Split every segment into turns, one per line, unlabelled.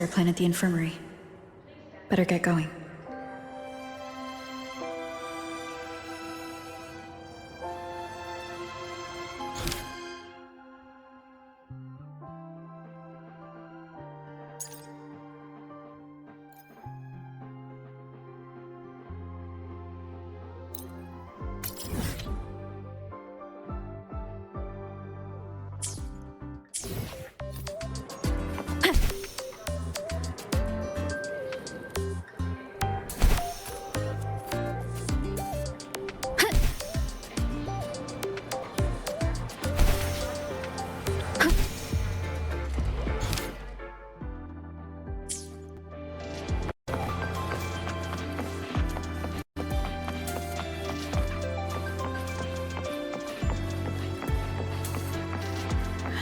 Airplane at the infirmary. Better get going.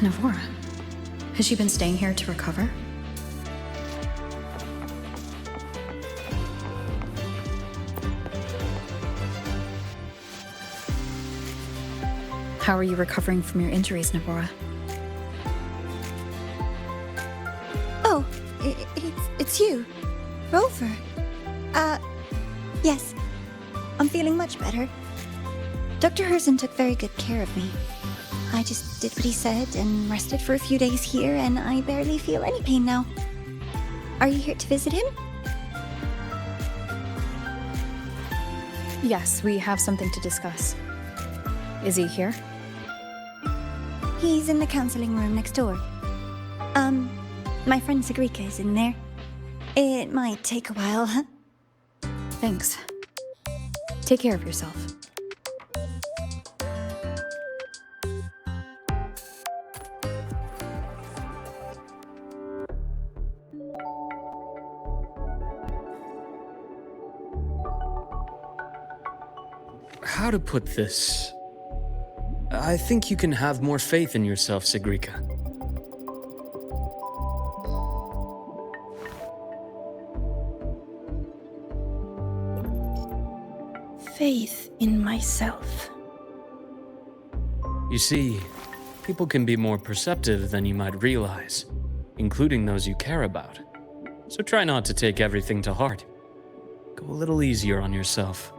Navora. Has she been staying here to recover? How are you recovering from your injuries, Navora?
Oh, it's you, Rover. Yes. I'm feeling much better. Dr. Herzen took very good care of me. I just did what he said and rested for a few days here, and I barely feel any pain now. Are you here to visit him?
Yes, we have something to discuss. Is he here?
He's in the counseling room next door. My friend Sigrika is in there. It might take a while, huh?
Thanks. Take care of yourself.
How to put this? I think you can have more faith in yourself, Sigrika.
Faith in myself.
You see, people can be more perceptive than you might realize, including those you care about. So try not to take everything to heart. Go a little easier on yourself.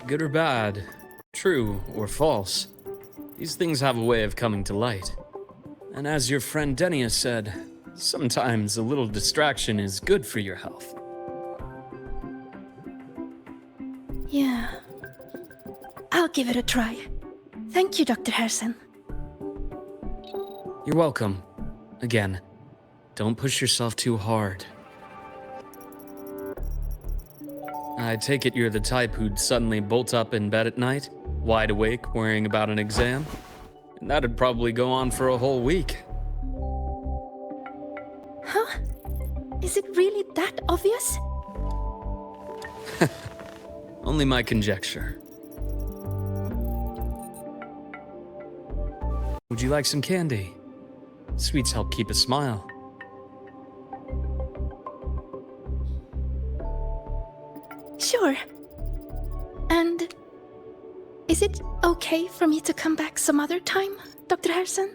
Good or bad, true or false, these things have a way of coming to light. And as your friend Denia said, sometimes a little distraction is good for your health.
Yeah. I'll give it a try. Thank you, Dr. Herzen.
You're welcome. Again, don't push yourself too hard. I take it you're the type who'd suddenly bolt up in bed at night, wide awake, worrying about an exam? And that'd probably go on for a whole week.
Huh? Is it really that obvious?
Only my conjecture. Would you like some candy? Sweets help keep a smile.
Sure. And is it okay for me to come back some other time, Dr. Herzen?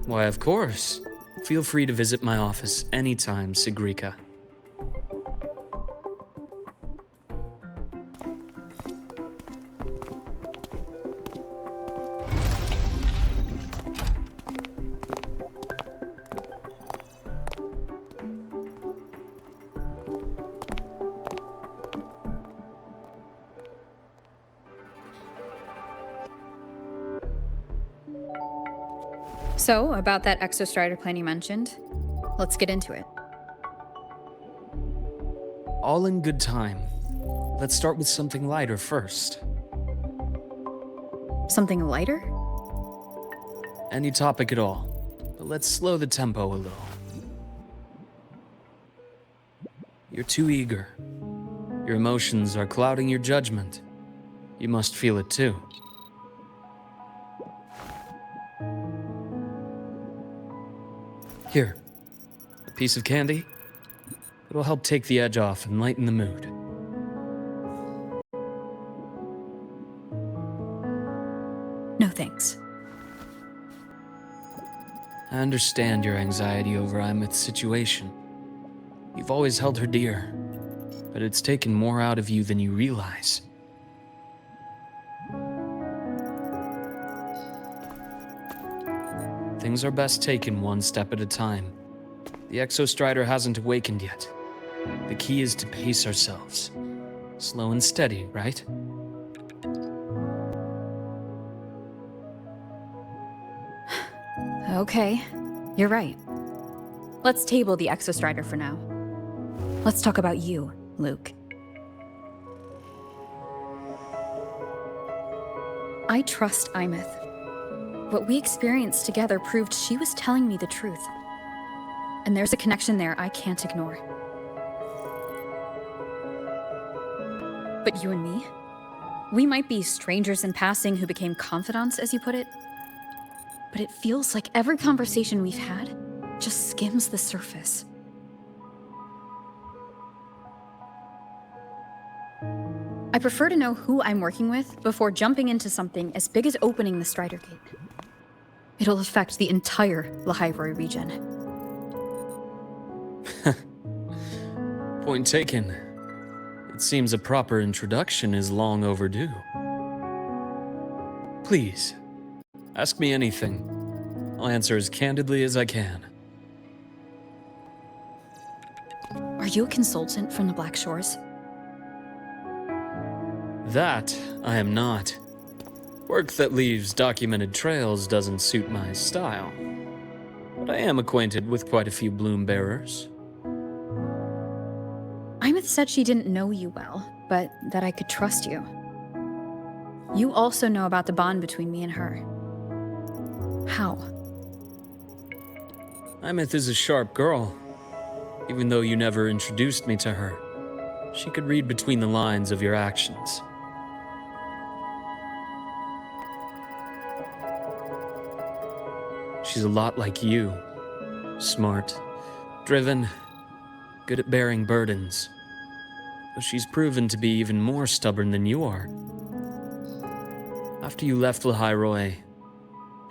Why, of course. Feel free to visit my office anytime, Sigrika.
So, about that exostrider plan you mentioned, let's get into it.
All in good time. Let's start with something lighter first.
Something lighter?
Any topic at all, but let's slow the tempo a little. You're too eager. Your emotions are clouding your judgment. You must feel it too. Here, a piece of candy. It'll help take the edge off and lighten the mood.
No thanks.
I understand your anxiety over Imeth's situation. You've always held her dear, but it's taken more out of you than you realize. Things are best taken one step at a time. The Exostrider hasn't awakened yet. The key is to pace ourselves. Slow and steady, right?
Okay, you're right. Let's table the Exostrider for now. Let's talk about you, Luke. I trust Imeth. What we experienced together proved she was telling me the truth. And there's a connection there I can't ignore. But you and me? We might be strangers in passing who became confidants, as you put it. But it feels like every conversation we've had just skims the surface. I prefer to know who I'm working with before jumping into something as big as opening the Strider Gate. It'll affect the entire Lahairoi region.
Point taken. It seems a proper introduction is long overdue. Please, ask me anything. I'll answer as candidly as I can.
Are you a consultant from the Black Shores?
That I am not. Work that leaves documented trails doesn't suit my style. But I am acquainted with quite a few bloom bearers.
Imeth said she didn't know you well, but that I could trust you. You also know about the bond between me and her. How?
Imeth is a sharp girl. Even though you never introduced me to her, she could read between the lines of your actions. She's a lot like you. Smart, driven, good at bearing burdens. But she's proven to be even more stubborn than you are. After you left Lahairoi,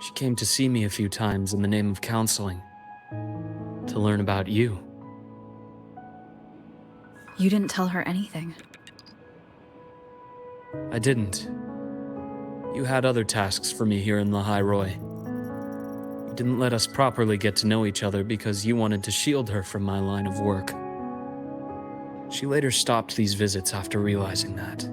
she came to see me a few times in the name of counseling, to learn about you.
You didn't tell her anything.
I didn't. You had other tasks for me here in Lahairoi. You didn't let us properly get to know each other because you wanted to shield her from my line of work. She later stopped these visits after realizing that.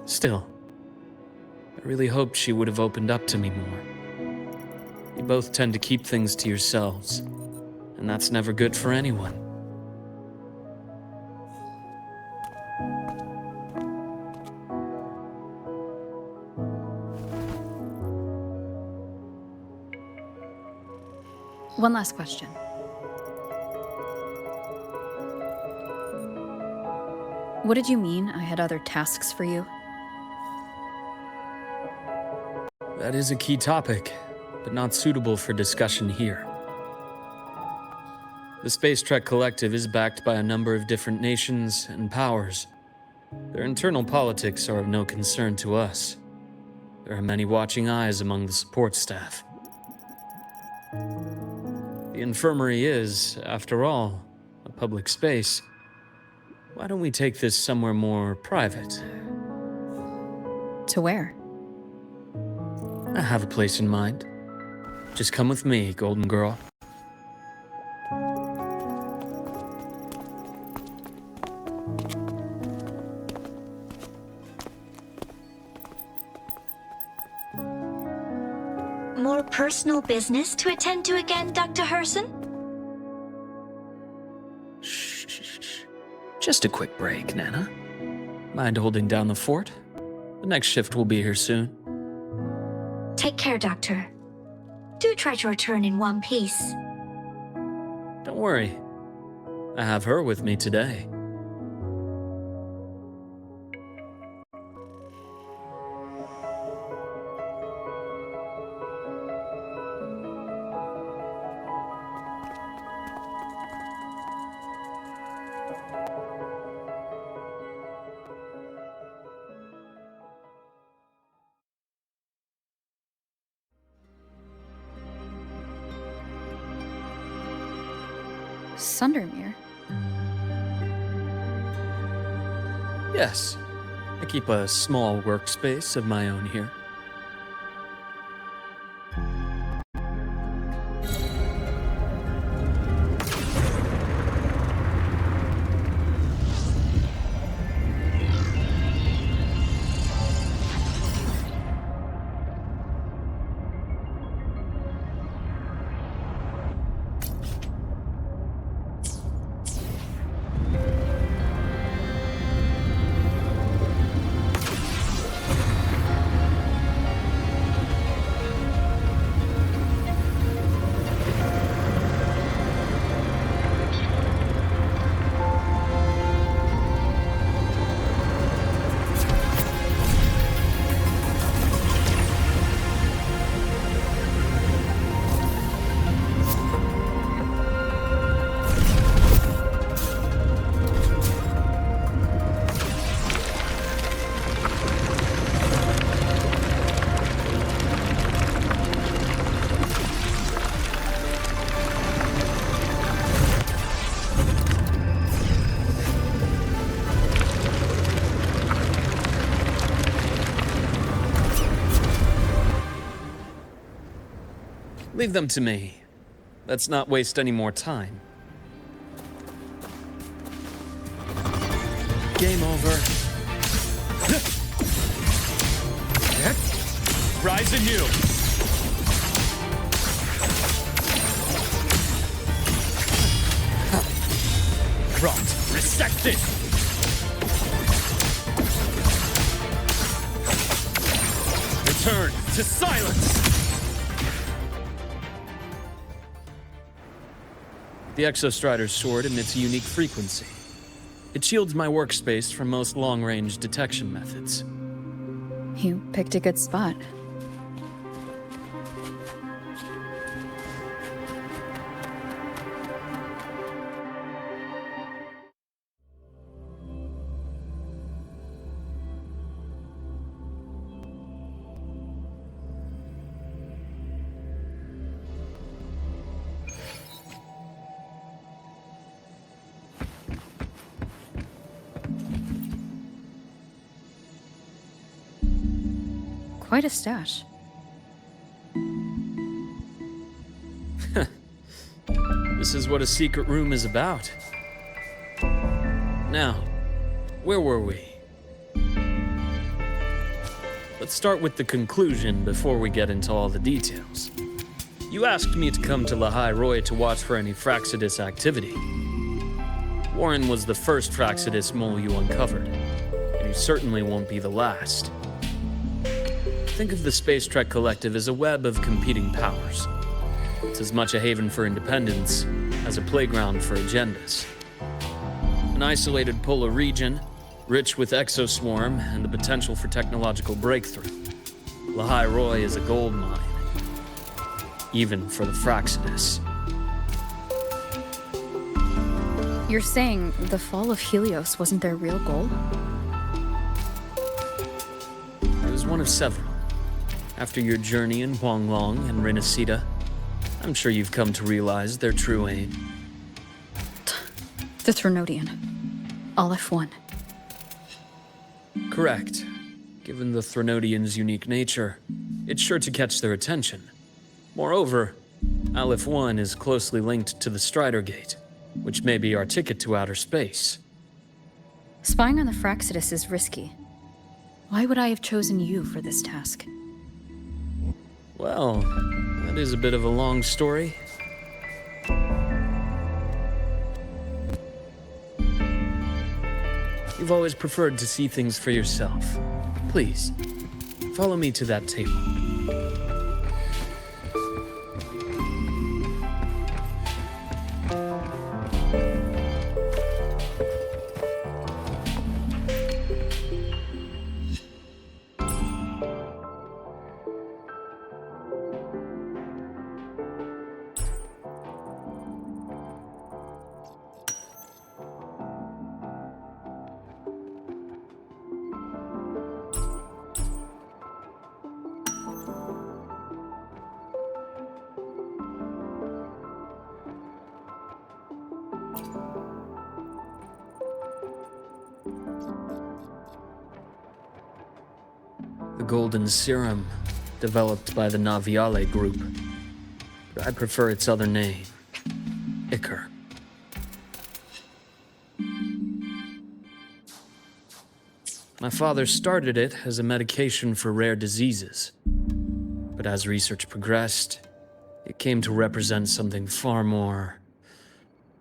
Still, I really hoped she would have opened up to me more. You both tend to keep things to yourselves, and that's never good for anyone.
One last question. What did you mean I had other tasks for you?
That is a key topic, but not suitable for discussion here. The Space Trek Collective is backed by a number of different nations and powers. Their internal politics are of no concern to us. There are many watching eyes among the support staff. The infirmary is, after all, a public space. Why don't we take this somewhere more private?
To where?
I have a place in mind. Just come with me, Golden Girl.
More personal business to attend to again, Dr. Herson?
Shh. Just a quick break, Nana. Mind holding down the fort? The next shift will be here soon.
Take care, Doctor. Do try to return in one piece.
Don't worry. I have her with me today.
Sundermere?
Yes, I keep a small workspace of my own here. Leave them to me. Let's not waste any more time. Game over. Rise anew. Rot. Resected. Return to silence. The Exostrider's sword emits a unique frequency. It shields my workspace from most long-range detection methods.
You picked a good spot. Quite a stash.
This is what a secret room is about. Now, where were we? Let's start with the conclusion before we get into all the details. You asked me to come to Lahai Roy to watch for any Fraxidus activity. Warren was the first Fraxidus mole you uncovered, and he certainly won't be the last. Think of the Space Trek Collective as a web of competing powers. It's as much a haven for independence as a playground for agendas. An isolated polar region, rich with exoswarm and the potential for technological breakthrough. Lahai Roy is a gold mine, even for the Fraxidus.
You're saying the fall of Helios wasn't their real goal?
It was one of several. After your journey in Huanglong and Renacida, I'm sure you've come to realize their true aim.
The Trinodian. Aleph 1.
Correct. Given the Trinodian's unique nature, it's sure to catch their attention. Moreover, Aleph 1 is closely linked to the Strider Gate, which may be our ticket to outer space.
Spying on the Fraxidus is risky. Why would I have chosen you for this task?
Well, that is a bit of a long story. You've always preferred to see things for yourself. Please, follow me to that table. golden serum developed by the Naviale group. But I prefer its other name, Ichor. My father started it as a medication for rare diseases. But as research progressed, it came to represent something far more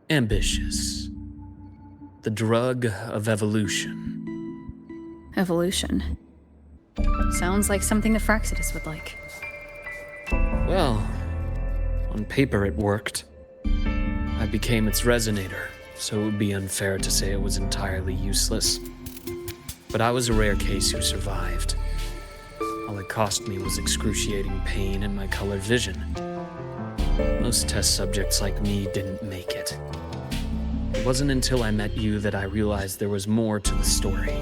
ambitious. The drug of evolution.
Evolution. Sounds like something the Fraxidus would like.
Well, on paper it worked. I became its resonator, so it would be unfair to say it was entirely useless. But I was a rare case who survived. All it cost me was excruciating pain and my colored vision. Most test subjects like me didn't make it. It wasn't until I met you that I realized there was more to the story.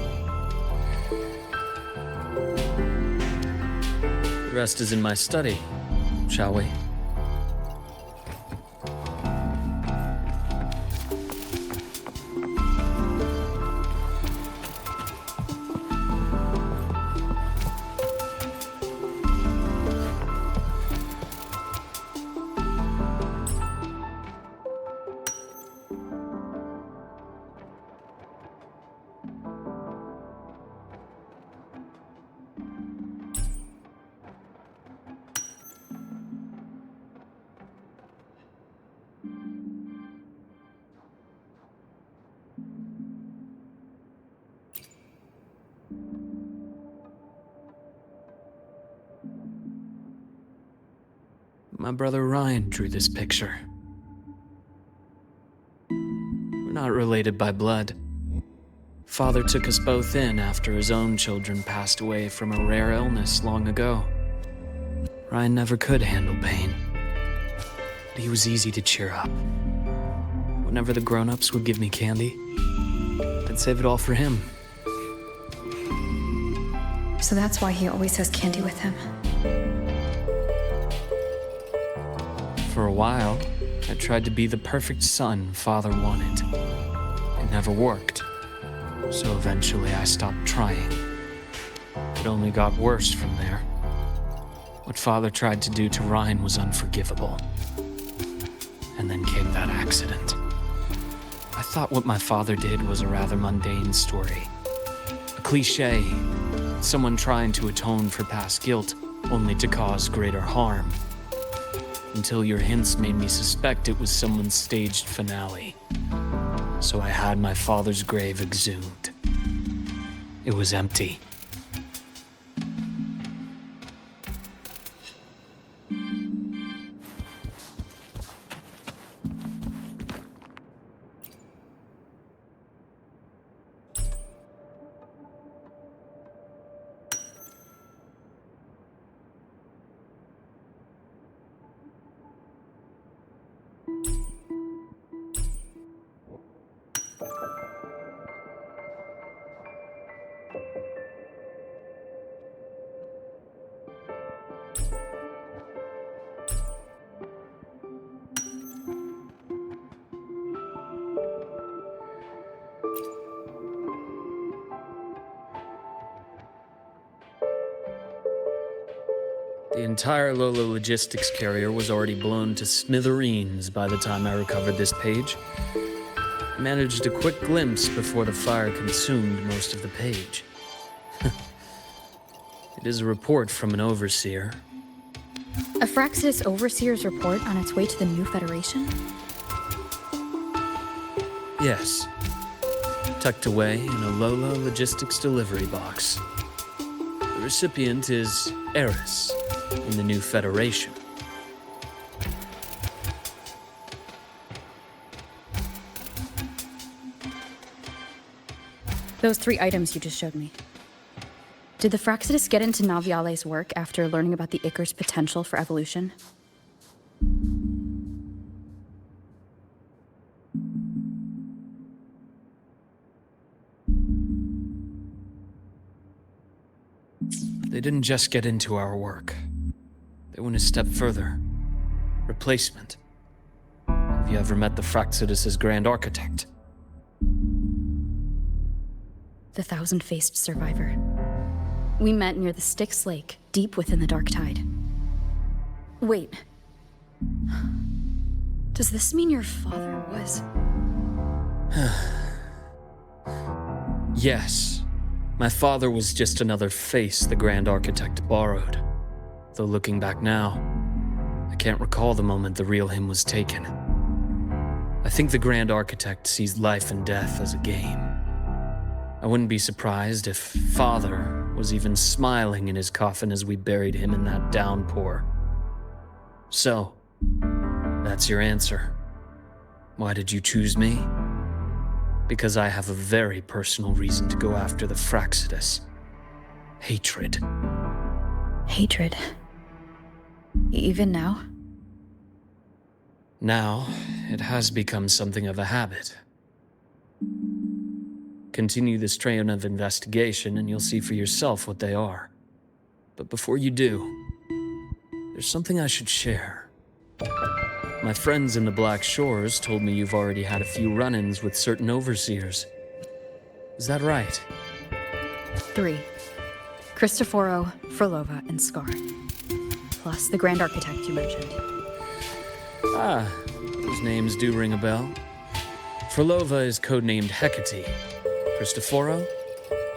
The rest is in my study, shall we? My brother Ryan drew this picture. We're not related by blood. Father took us both in after his own children passed away from a rare illness long ago. Ryan never could handle pain, but he was easy to cheer up. Whenever the grown-ups would give me candy, I'd save it all for him.
So that's why he always has candy with him.
For a while, I tried to be the perfect son Father wanted. It never worked, so eventually I stopped trying. It only got worse from there. What Father tried to do to Ryan was unforgivable. And then came that accident. I thought what my father did was a rather mundane story. A cliché, someone trying to atone for past guilt, only to cause greater harm. Until your hints made me suspect it was someone's staged finale. So I had my father's grave exhumed. It was empty. The entire Lola logistics carrier was already blown to smithereens by the time I recovered this page. I managed a quick glimpse before the fire consumed most of the page. It is a report from an overseer.
A Fraxidus overseer's report on its way to the new Federation?
Yes. Tucked away in a Lola logistics delivery box. The recipient is Eris in the new Federation.
Those 3 items you just showed me. Did the Fraxidus get into Naviale's work after learning about the Ichor's potential for evolution?
They didn't just get into our work. They went a step further. Replacement. Have you ever met the Fraxidus' Grand Architect?
The thousand-faced survivor. We met near the Styx Lake, deep within the Dark Tide. Wait. Does this mean your father was...
Yes. My father was just another face the Grand Architect borrowed. Though looking back now, I can't recall the moment the real him was taken. I think the Grand Architect sees life and death as a game. I wouldn't be surprised if Father was even smiling in his coffin as we buried him in that downpour. So, that's your answer. Why did you choose me? Because I have a very personal reason to go after the Fraccidus. Hatred.
Hatred. Even now?
Now, it has become something of a habit. Continue this train of investigation and you'll see for yourself what they are. But before you do, there's something I should share. My friends in the Black Shores told me you've already had a few run-ins with certain overseers. Is that right?
3. Cristoforo, Frolova, and Scar. Plus the Grand Architect you mentioned.
Ah, those names do ring a bell. Frolova is codenamed Hecate. Cristoforo?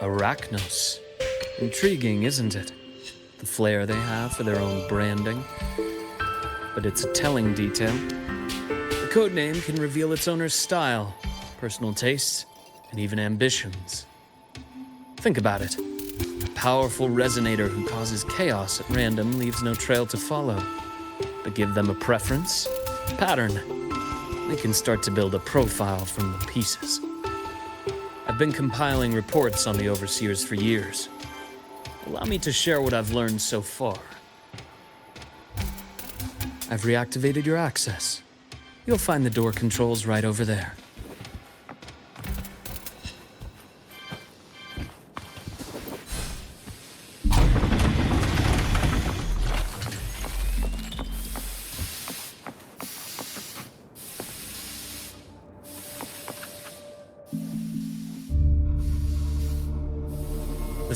Arachnos. Intriguing, isn't it? The flair they have for their own branding. But it's a telling detail. The codename can reveal its owner's style, personal tastes, and even ambitions. Think about it. A powerful resonator who causes chaos at random leaves no trail to follow. But give them a preference, pattern, they can start to build a profile from the pieces. I've been compiling reports on the Overseers for years. Allow me to share what I've learned so far. I've reactivated your access. You'll find the door controls right over there.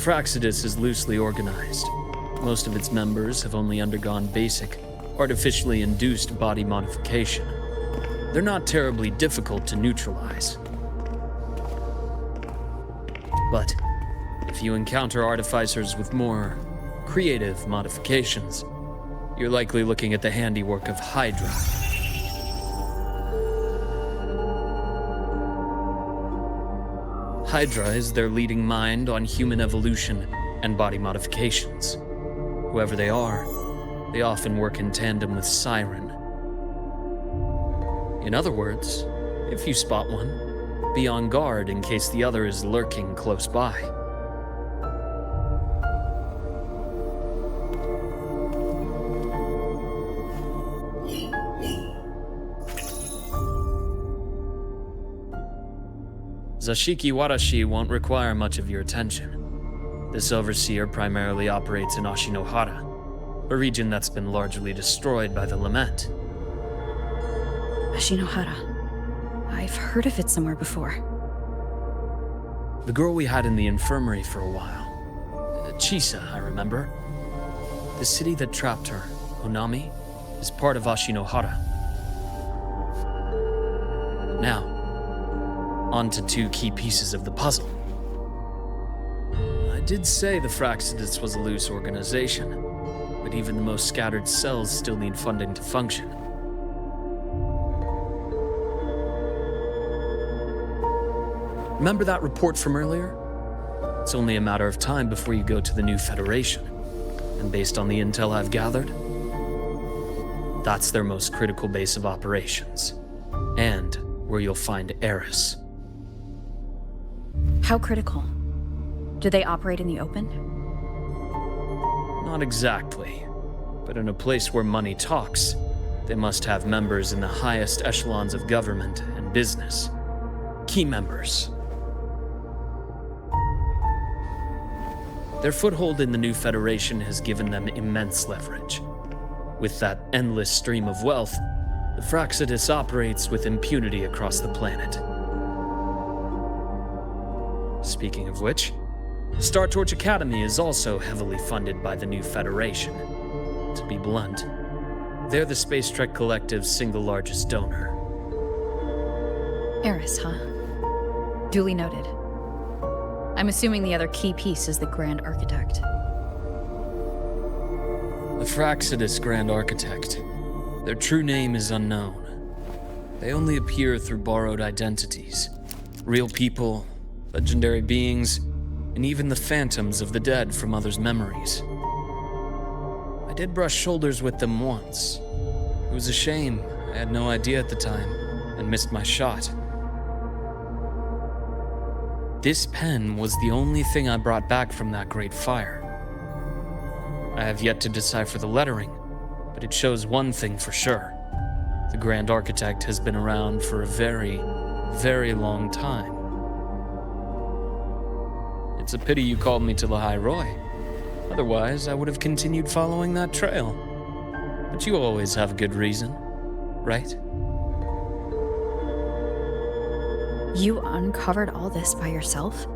The Fraccidus is loosely organized. Most of its members have only undergone basic, artificially induced body modification. They're not terribly difficult to neutralize. But if you encounter artificers with more creative modifications, you're likely looking at the handiwork of Hydra. Hydra is their leading mind on human evolution and body modifications. Whoever they are, they often work in tandem with Siren. In other words, if you spot one, be on guard in case the other is lurking close by. Zashiki Warashi won't require much of your attention. This overseer primarily operates in Ashinohara, a region that's been largely destroyed by the Lament.
Ashinohara. I've heard of it somewhere before.
The girl we had in the infirmary for a while. Chisa, I remember. The city that trapped her, Honami, is part of Ashinohara. Now, on to two key pieces of the puzzle. I did say the Fraccidus was a loose organization, but even the most scattered cells still need funding to function. Remember that report from earlier? It's only a matter of time before you go to the new Federation. And based on the intel I've gathered, that's their most critical base of operations. And where you'll find Eris.
How critical? Do they operate in the open?
Not exactly. But in a place where money talks, they must have members in the highest echelons of government and business. Key members. Their foothold in the new Federation has given them immense leverage. With that endless stream of wealth, the Fraccidus operates with impunity across the planet. Speaking of which, Star Torch Academy is also heavily funded by the new Federation. To be blunt, they're the Space Trek Collective's single largest donor.
Eris, huh? Duly noted. I'm assuming the other key piece is the Grand Architect.
The Fraxidus Grand Architect. Their true name is unknown. They only appear through borrowed identities. Real people, legendary beings, and even the phantoms of the dead from others' memories. I did brush shoulders with them once. It was a shame. I had no idea at the time, and missed my shot. This pen was the only thing I brought back from that great fire. I have yet to decipher the lettering, but it shows one thing for sure. The Grand Architect has been around for a very, very long time. It's a pity you called me to the High Roy. Otherwise, I would have continued following that trail. But you always have a good reason, right?
You uncovered all this by yourself?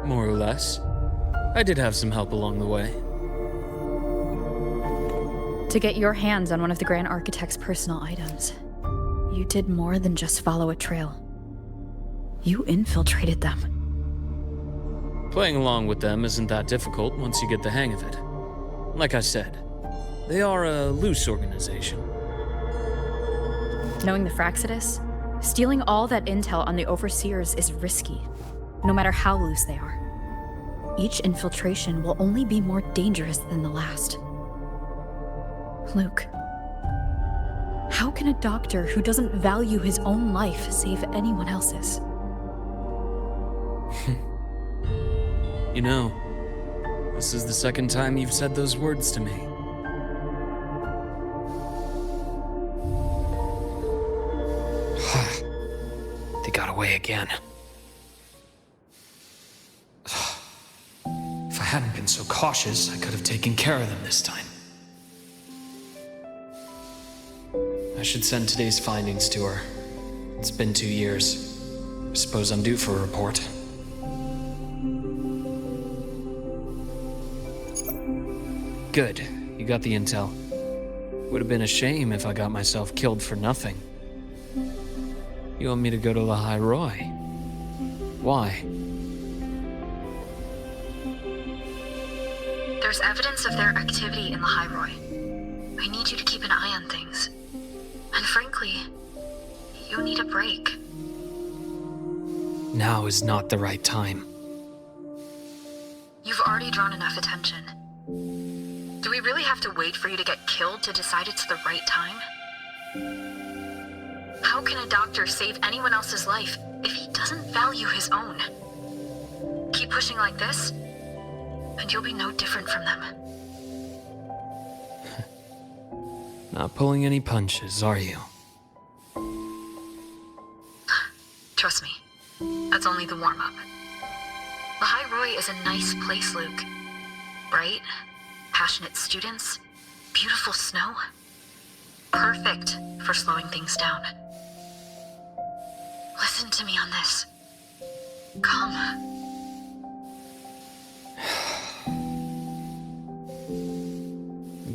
More or less. I did have some help along the way.
To get your hands on one of the Grand Architect's personal items, you did more than just follow a trail. You infiltrated them.
Playing along with them isn't that difficult once you get the hang of it. Like I said, they are a loose organization.
Knowing the Fraxidus, stealing all that intel on the Overseers is risky, no matter how loose they are. Each infiltration will only be more dangerous than the last. Luke, how can a doctor who doesn't value his own life save anyone else's?
You know, this is the second time you've said those words to me. They got away again. If I hadn't been so cautious, I could have taken care of them this time. I should send today's findings to her. It's been 2 years. I suppose I'm due for a report. Good. You got the intel. Would have been a shame if I got myself killed for nothing. You want me to go to the High Roy? Why?
There's evidence of their activity in the High Roy. I need you to keep an eye on things. And frankly, you need a break.
Now is not the right time.
You've already drawn enough attention. Do we really have to wait for you to get killed to decide it's the right time? How can a doctor save anyone else's life if he doesn't value his own? Keep pushing like this, and you'll be no different from them.
Not pulling any punches, are you?
Trust me, that's only the warm-up. The High Roy is a nice place, Luke. Bright, passionate students, beautiful snow. Perfect for slowing things down. Listen to me on this. Come.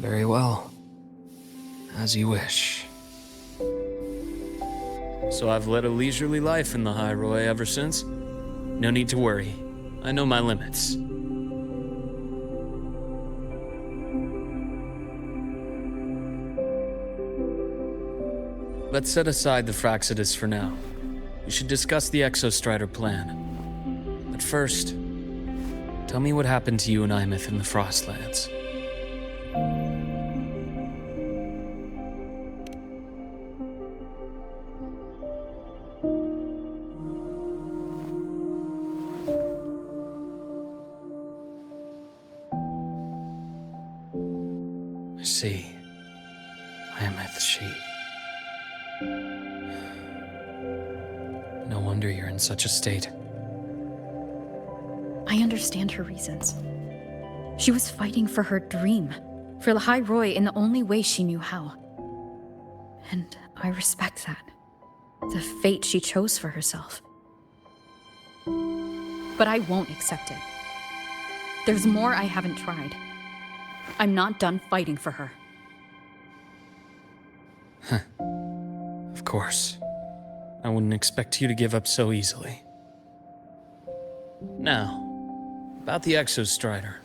Very well. As you wish. So I've led a leisurely life in the High Roy ever since. No need to worry. I know my limits. Let's set aside the Fraxidus for now. We should discuss the Exostrider plan. But first, tell me what happened to you and Imeth in the Frostlands. I see. Imeth, she... No wonder you're in such a state.
I understand her reasons. She was fighting for her dream, for the High Roy in the only way she knew how. And I respect that. The fate she chose for herself.
but I won't accept it. There's more I haven't tried. I'm not done fighting for her.
Of course. I wouldn't expect you to give up so easily. Now, about the Exostrider.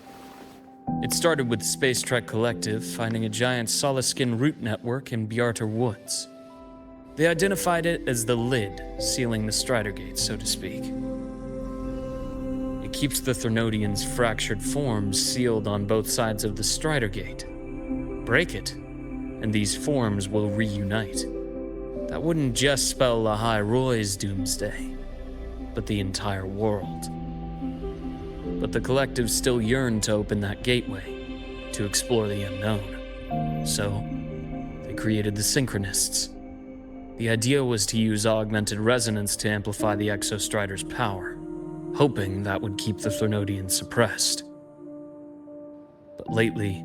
It started with the Space Trek Collective finding a giant solid-skin root network in Bjarter Woods. They identified it as the lid, sealing the Strider Gate, so to speak. It keeps the Threnodians' fractured forms sealed on both sides of the Strider Gate. Break it, and these forms will reunite. That wouldn't just spell Lahai Roy's doomsday, but the entire world. But the Collective still yearned to open that gateway, to explore the unknown. So, they created the Synchronists. The idea was to use augmented resonance to amplify the Exostrider's power, hoping that would keep the Threnodians suppressed. But lately,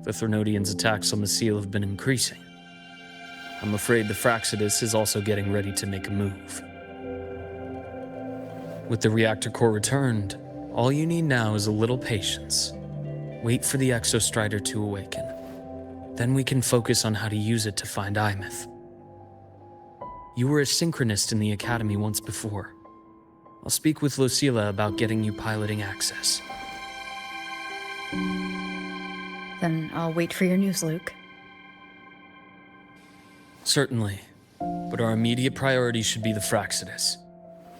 the Threnodians' attacks on the seal have been increasing. I'm afraid the Fraxidus is also getting ready to make a move. With the reactor core returned, all you need now is a little patience. Wait for the Exostrider to awaken. Then we can focus on how to use it to find Imeth. You were a synchronist in the Academy once before. I'll speak with Lucilla about getting you piloting access.
Then I'll wait for your news, Luke.
Certainly, but our immediate priority should be the Fraxidus.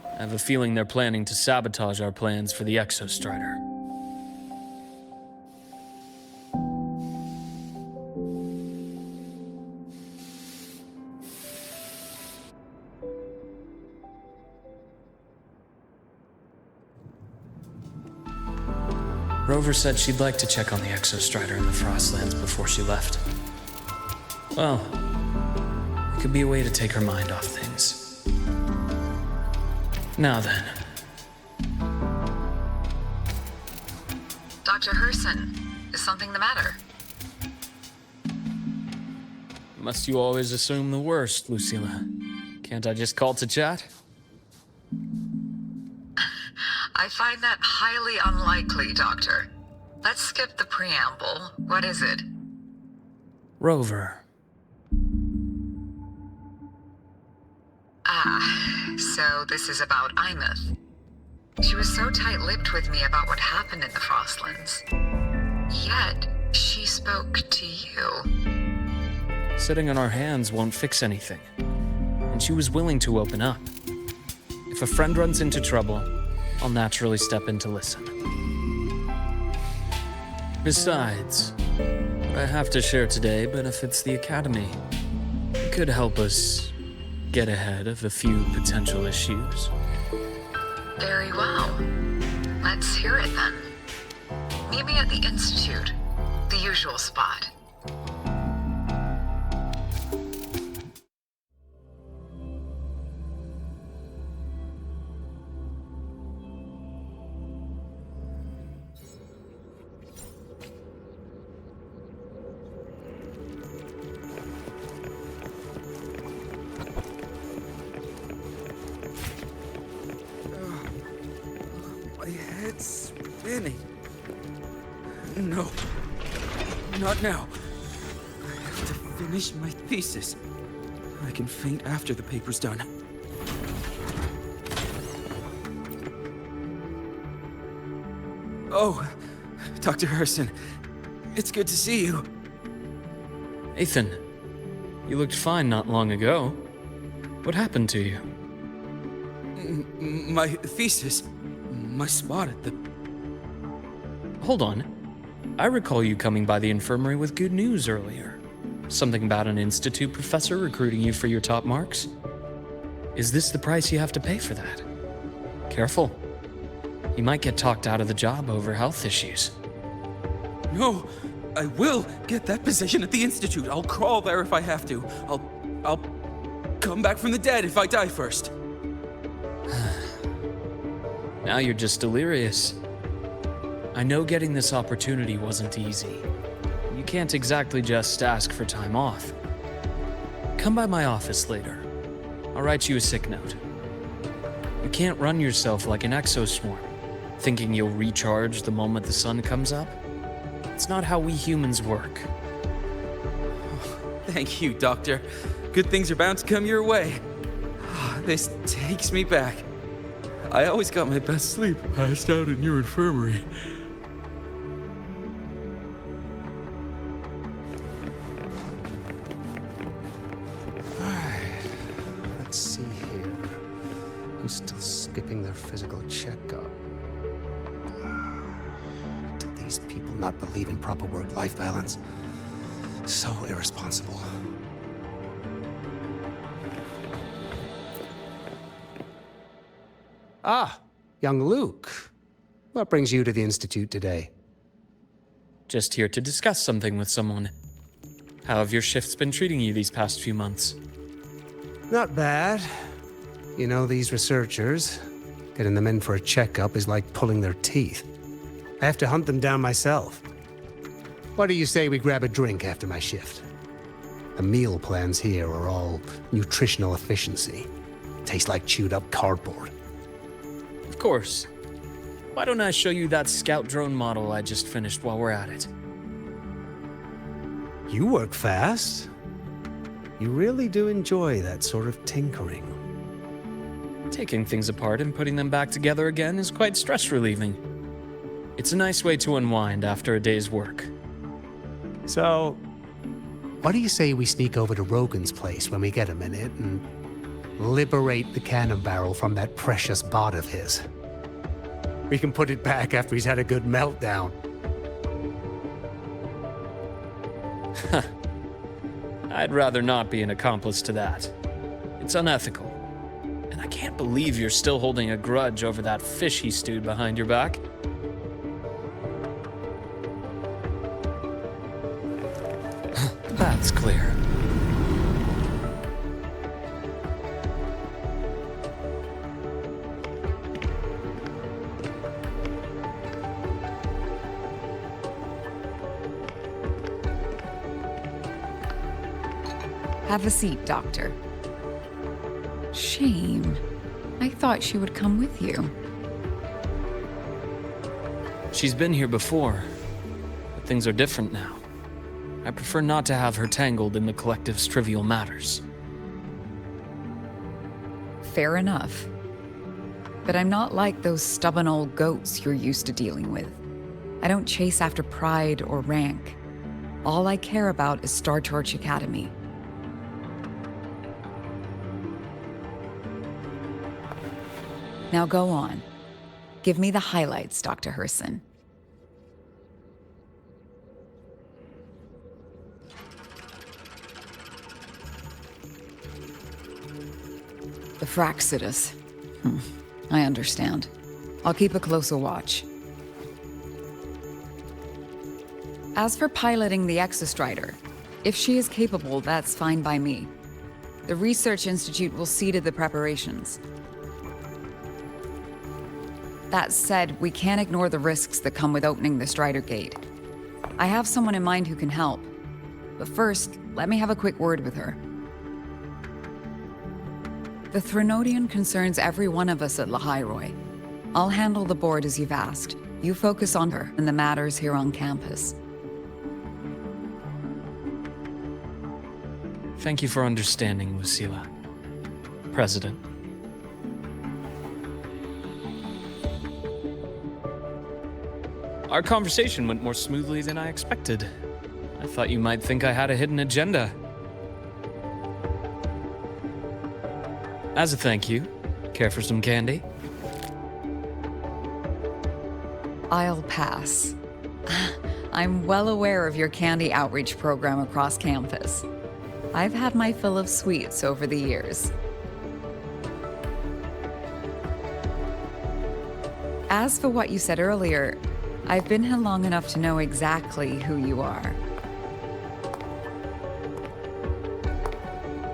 I have a feeling they're planning to sabotage our plans for the Exostrider. Rover said she'd like to check on the Exostrider in the Frostlands before she left. Well, it could be a way to take her mind off things. Now then.
Dr. Herson, is something the matter?
Must you always assume the worst, Lucilla? Can't I just call to chat?
I find that highly unlikely, Doctor. Let's skip the preamble. What is it?
Rover.
So this is about Imeth. She was so tight-lipped with me about what happened in the Frostlands. Yet, she spoke to you.
Sitting on our hands won't fix anything. And she was willing to open up. If a friend runs into trouble, I'll naturally step in to listen. Besides, what I have to share today benefits the Academy. It could help us get ahead of a few potential issues.
Very well. Let's hear it then. Meet me at the Institute, the usual spot.
My head's spinning. No. Not now. I have to finish my thesis. I can faint after the paper's done. Oh, Dr. Herson. It's good to see you.
Ethan, you looked fine not long ago. What happened to you?
My thesis. My spot at the...
Hold on. I recall you coming by the infirmary with good news earlier. Something about an institute professor recruiting you for your top marks? Is this the price you have to pay for that? Careful. You might get talked out of the job over health issues.
No, I will get that position at the Institute. I'll crawl there if I have to. I'll come back from the dead if I die first.
Now you're just delirious. I know getting this opportunity wasn't easy. You can't exactly just ask for time off. Come by my office later. I'll write you a sick note. You can't run yourself like an exoswarm. thinking you'll recharge the moment the sun comes up. It's not how we humans work.
Thank you, Doctor. Good things are bound to come your way. This takes me back. I always got my best sleep passed out in your infirmary.
Let's see here. Who's still skipping their physical checkup? Do these people not believe in proper work-life balance? So irresponsible. Ah, young Luke. What brings you to the Institute today?
Just here to discuss something with someone. How have your shifts been treating you these past few months?
Not bad. You know, these researchers, getting them in for a checkup is like pulling their teeth. I have to hunt them down myself. What do you say we grab a drink after my shift? The meal plans here are all nutritional efficiency. Taste like chewed up cardboard.
Of course. Why don't I show you that scout drone model I just finished while we're at it?
You work fast. You really do enjoy that sort of tinkering.
Taking things apart and putting them back together again is quite stress relieving. It's a nice way to unwind after a day's work.
So, what do you say we sneak over to Rogan's place when we get a minute and liberate the cannon barrel from that precious bot of his? We can put it back after he's had a good meltdown.
I'd rather not be an accomplice to that. It's unethical. And I can't believe you're still holding a grudge over that fish he stewed behind your back. That's clear.
Have a seat, Doctor. Shame. I thought she would come with you.
She's been here before, but things are different now. I prefer not to have her tangled in the collective's trivial matters.
Fair enough. But I'm not like those stubborn old goats you're used to dealing with. I don't chase after pride or rank. All I care about is Star Torch Academy. Now go on. Give me the highlights, Dr. Herson. The Fraxidus. I understand. I'll keep a closer watch. As for piloting the Exostrider, if she is capable, that's fine by me. The Research Institute will see to the preparations. That said, we can't ignore the risks that come with opening the Strider Gate. I have someone in mind who can help. But first, let me have a quick word with her. The Threnodian concerns every one of us at Lahairoi. I'll handle the board as you've asked. You focus on her and the matters here on campus.
Thank you for understanding, Lucilla. President. Our conversation went more smoothly than I expected. I thought you might think I had a hidden agenda. As a thank you, care for some candy?
I'll pass. I'm well aware of your candy outreach program across campus. I've had my fill of sweets over the years. As for what you said earlier, I've been here long enough to know exactly who you are.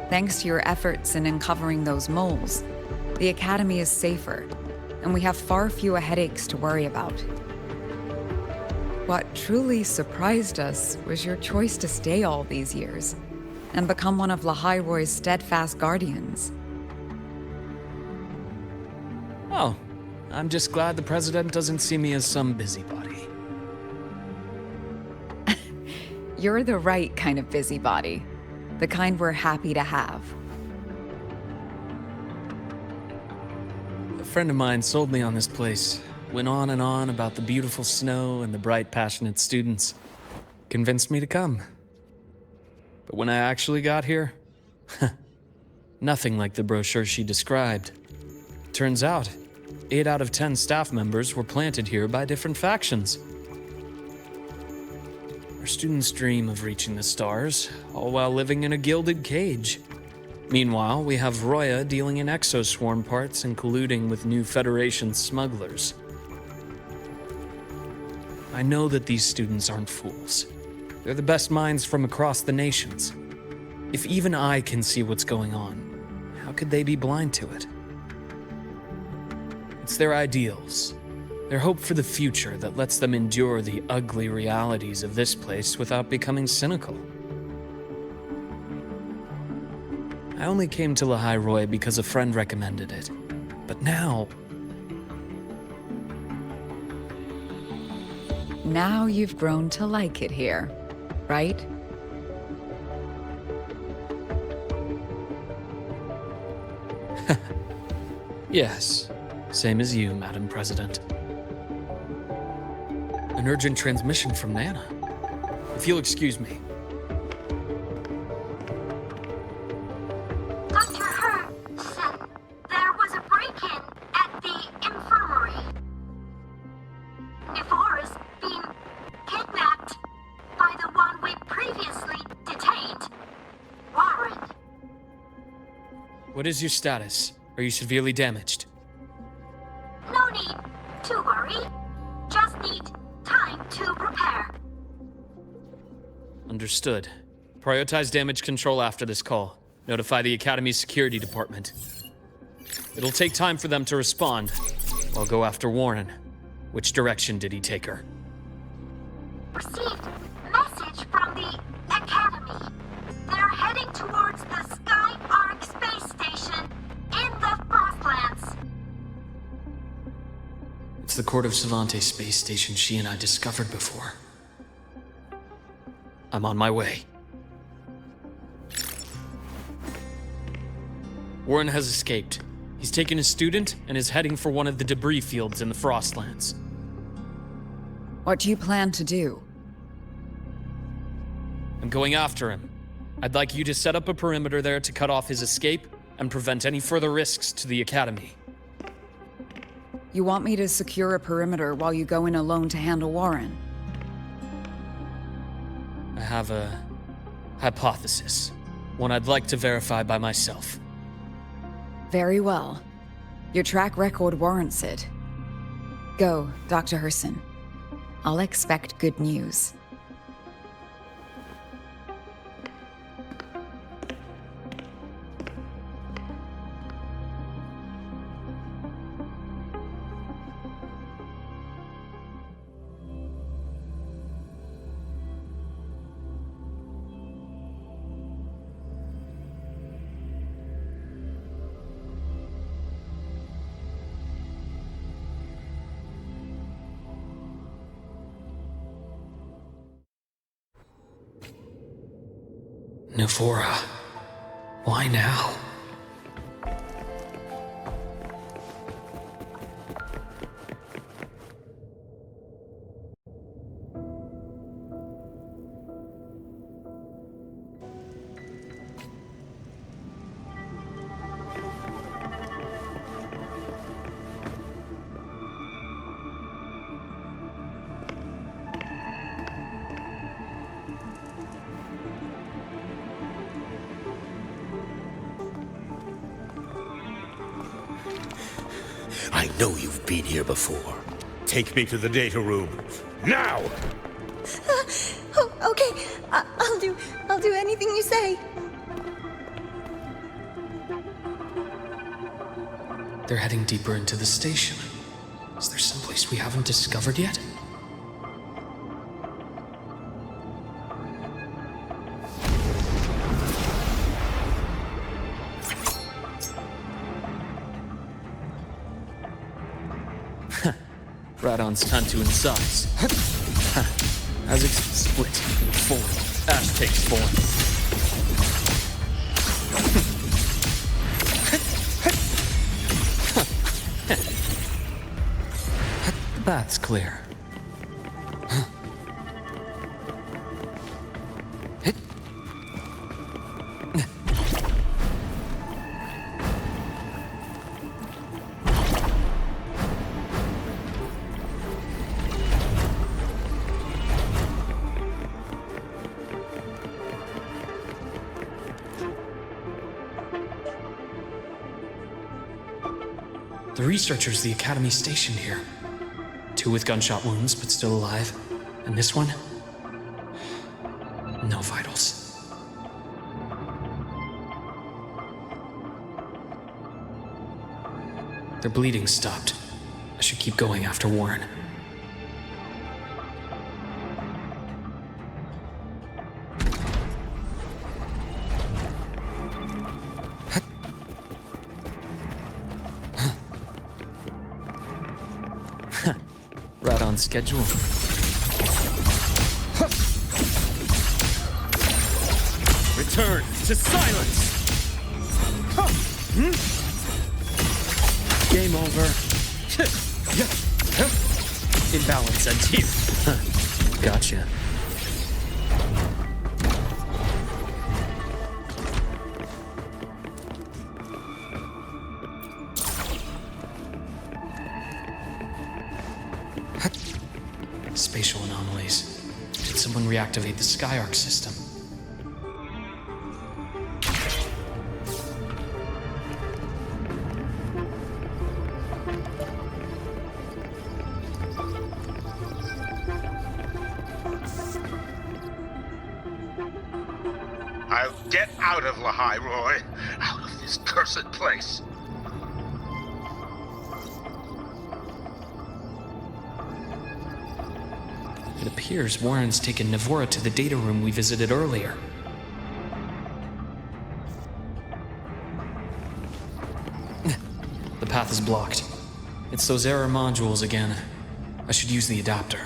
Thanks to your efforts in uncovering those moles, the Academy is safer, and we have far fewer headaches to worry about. What truly surprised us was your choice to stay all these years and become one of Lahairoi's steadfast guardians.
Oh, I'm just glad the president doesn't see me as some busybody.
You're the right kind of busybody. The kind we're happy to have.
A friend of mine sold me on this place. Went on and on about the beautiful snow and the bright, passionate students. Convinced me to come. But when I actually got here, nothing like the brochure she described. Turns out, 8 out of 10 staff members were planted here by different factions. Our students dream of reaching the stars, all while living in a gilded cage. Meanwhile, we have Roya dealing in exoswarm parts and colluding with new Federation smugglers. I know that these students aren't fools. They're the best minds from across the nations. If even I can see what's going on, how could they be blind to it? It's their ideals, their hope for the future that lets them endure the ugly realities of this place without becoming cynical. I only came to Lehigh Roy because a friend recommended it. But now
you've grown to like it here, right?
Yes, same as you, Madam President. An urgent transmission from Nana. If you'll excuse me.
Dr. Hurd said there was a break-in at the infirmary. Nevora's been kidnapped by the one we previously detained, Warren.
What is your status? Are you severely damaged?
No need to worry. Just need time to prepare.
Understood. Prioritize damage control after this call. Notify the Academy's security department. It'll take time for them to respond. I'll go after Warren. Which direction did he take her?
Received message from the Academy. They're heading towards the Sky Arc space station in the Frostlands.
It's the Court of Savante space station she and I discovered before. I'm on my way. Warren has escaped. He's taken a student and is heading for one of the debris fields in the Frostlands.
What do you plan to do?
I'm going after him. I'd like you to set up a perimeter there to cut off his escape and prevent any further risks to the Academy.
You want me to secure a perimeter while you go in alone to handle Warren?
I have a hypothesis. One I'd like to verify by myself.
Very well. Your track record warrants it. Go, Dr. Herson. I'll expect good news.
Nevora. Why now?
I know you've been here before. Take me to the data room. Now!
Okay, I'll do anything you say.
They're heading deeper into the station. Is there someplace we haven't discovered yet? Radon's time to incise. As split in form, Ash takes form. The bath's clear. The researchers the Academy stationed here. 2 with gunshot wounds, but still alive. And this one? No vitals. Their bleeding stopped. I should keep going after Warren. Right on schedule. Return to silence! Game over. Imbalance ends here. Gotcha. Spatial anomalies. Did someone reactivate the Skyarc system?
I'll get out of Lahai, Roy. Out of this cursed place.
It appears Warren's taken Navora to the data room we visited earlier. The path is blocked. It's those error modules again. I should use the adapter.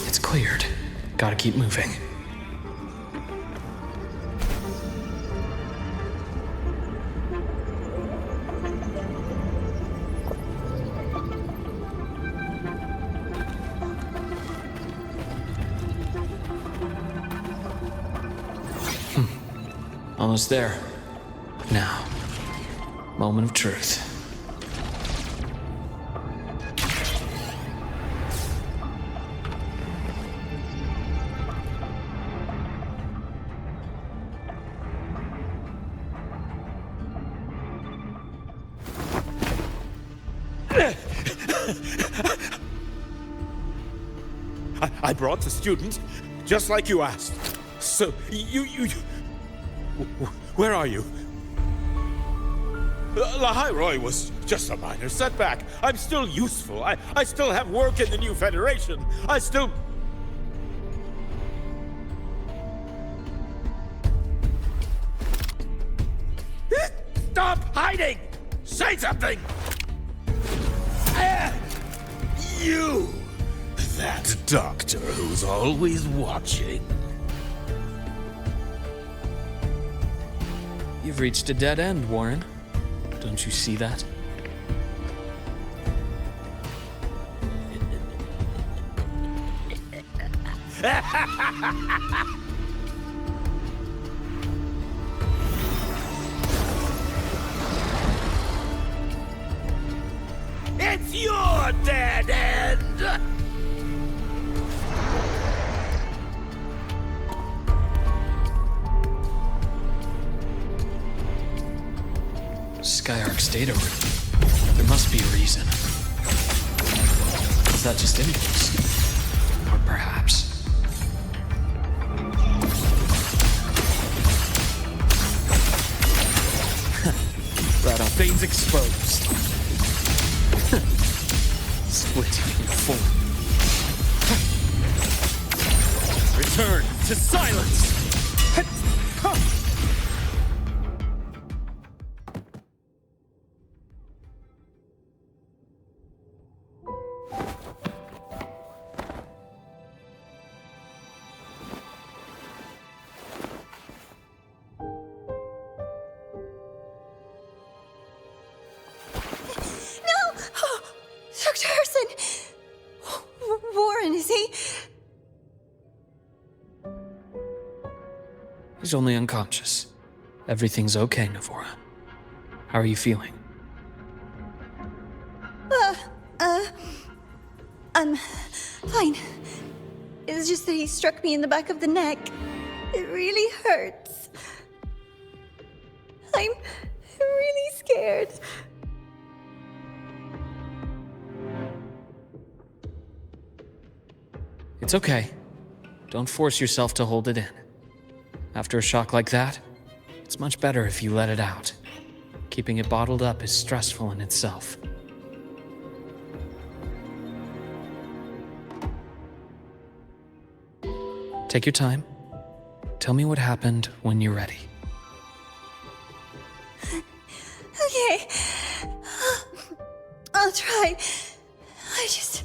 It's cleared. Gotta keep moving. Almost there. Now, moment of truth.
I brought the student, just like you asked. So, where are you? Lahai Roy was just a minor setback. I'm still useful. I still have work in the new Federation. I still... Stop hiding! Say something! You! That doctor who's always watching.
You've reached a dead end, Warren. Don't you see that?
It's your dead end!
Skyarc's data room. There must be a reason. Is that just impulse? Or perhaps... Right on. Veins exposed. form. Return to silence!
Dr. Herson! Warren, is he?
He's only unconscious. Everything's okay, Navora. How are you feeling?
I'm fine. It's just that he struck me in the back of the neck. It really hurts. I'm really scared.
It's okay. Don't force yourself to hold it in. After a shock like that, it's much better if you let it out. Keeping it bottled up is stressful in itself. Take your time. Tell me what happened when you're ready.
Okay. I'll try. I just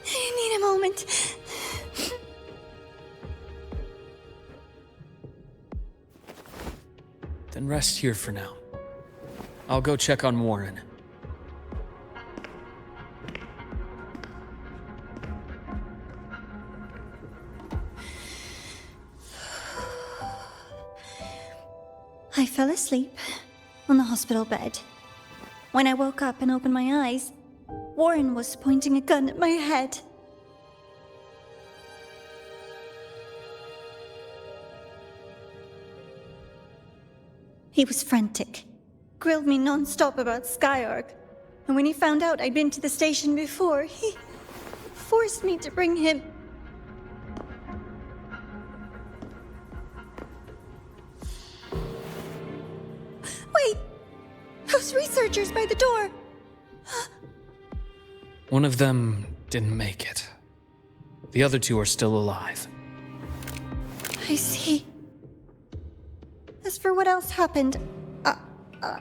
need a moment.
Then rest here for now. I'll go check on Warren.
I fell asleep on the hospital bed. When I woke up and opened my eyes, Warren was pointing a gun at my head. He was frantic, grilled me non-stop about Skyark, and when he found out I'd been to the station before, he forced me to bring him. Wait! Those researchers by the door!
One of them didn't make it. The other two are still alive.
I see. As for what else happened,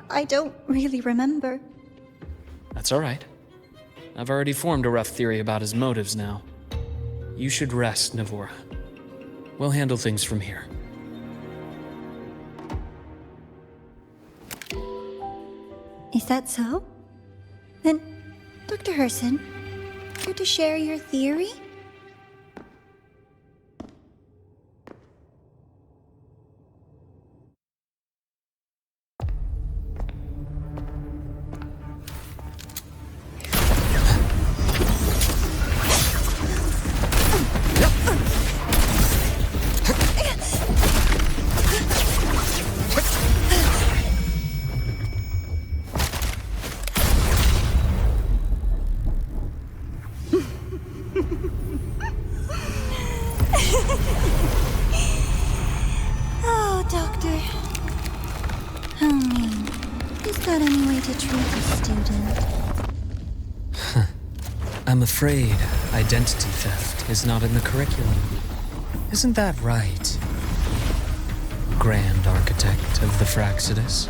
I don't really remember.
That's all right. I've already formed a rough theory about his motives now. You should rest, Navora. We'll handle things from here.
Is that so? Then, Dr. Herson, care to share your theory? Oh, Doctor. I mean, is that any way to treat a student?
I'm afraid identity theft is not in the curriculum. Isn't that right, Grand Architect of the Fraxidus?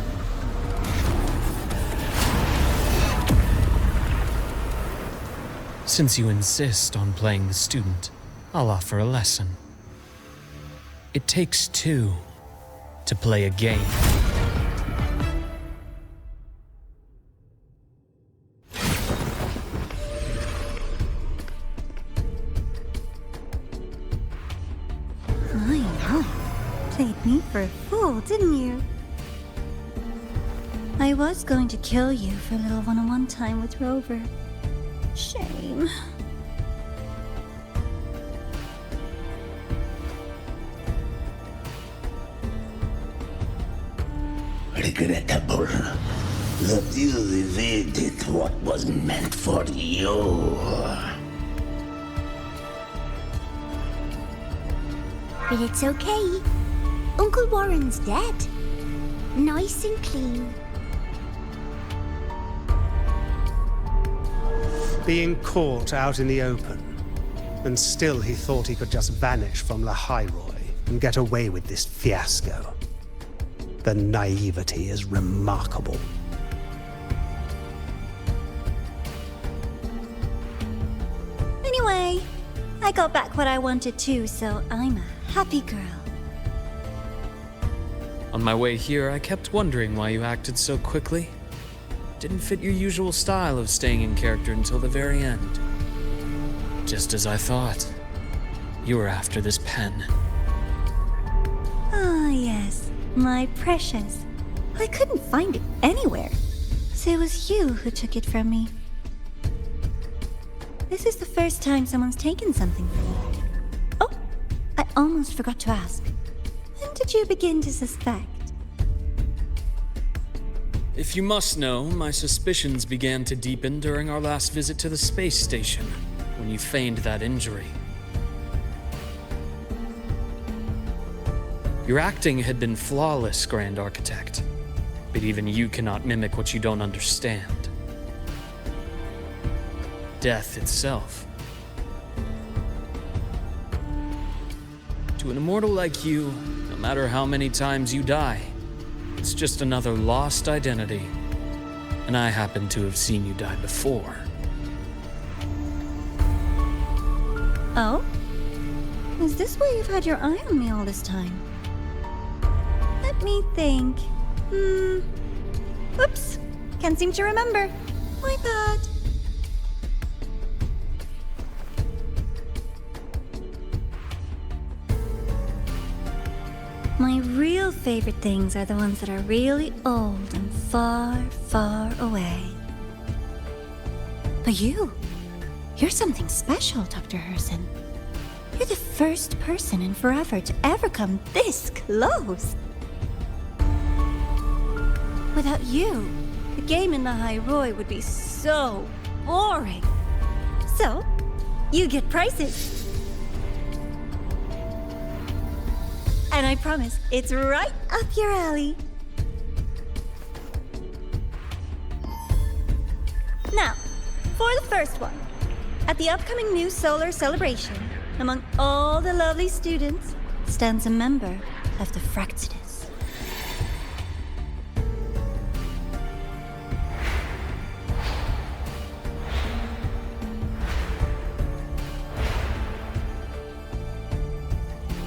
Since you insist on playing the student, I'll offer a lesson. It takes two to play a game.
My, played me for a fool, didn't you? I was going to kill you for a little one-on-one time with Rover. Shame.
Regrettable that you evaded what was meant for you.
But it's okay. Uncle Warren's dead. Nice and clean.
Being caught out in the open. And still he thought he could just vanish from the High Roy and get away with this fiasco. The naivety is remarkable.
Anyway, I got back what I wanted too, so I'm a happy girl.
On my way here, I kept wondering why you acted so quickly. Didn't fit your usual style of staying in character until the very end. Just as I thought. You were after this pen.
Ah, yes, my precious. I couldn't find it anywhere, so it was you who took it from me. This is the first time someone's taken something from me. Oh, I almost forgot to ask. When did you begin to suspect?
If you must know, my suspicions began to deepen during our last visit to the space station, when you feigned that injury. Your acting had been flawless, Grand Architect, but even you cannot mimic what you don't understand. Death itself. To an immortal like you, no matter how many times you die, it's just another lost identity. And I happen to have seen you die before.
Oh? Is this why you've had your eye on me all this time? Let me think. Oops. Can't seem to remember. My bad. My real favorite things are the ones that are really old and far, far away. But you're something special, Dr. Herson. You're the first person in forever to ever come this close. Without you, the game in the High Roy would be so boring. So, you get prizes. And I promise, it's right up your alley. Now, for the first one. At the upcoming new solar celebration, among all the lovely students, stands a member of the Fractidus.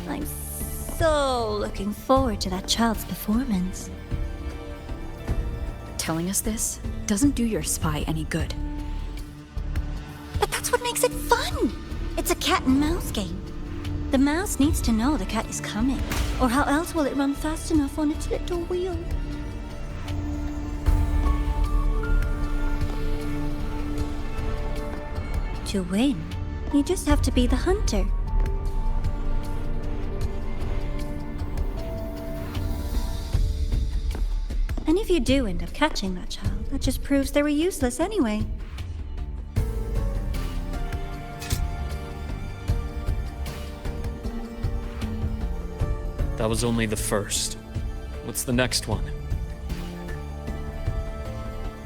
I'm so looking forward to that child's performance.
Telling us this doesn't do your spy any good.
But that's what makes it fun! It's a cat and mouse game. The mouse needs to know the cat is coming, or how else will it run fast enough on its little wheel? To win, you just have to be the hunter. And if you do end up catching that child, that just proves they were useless anyway.
That was only the first. What's the next one?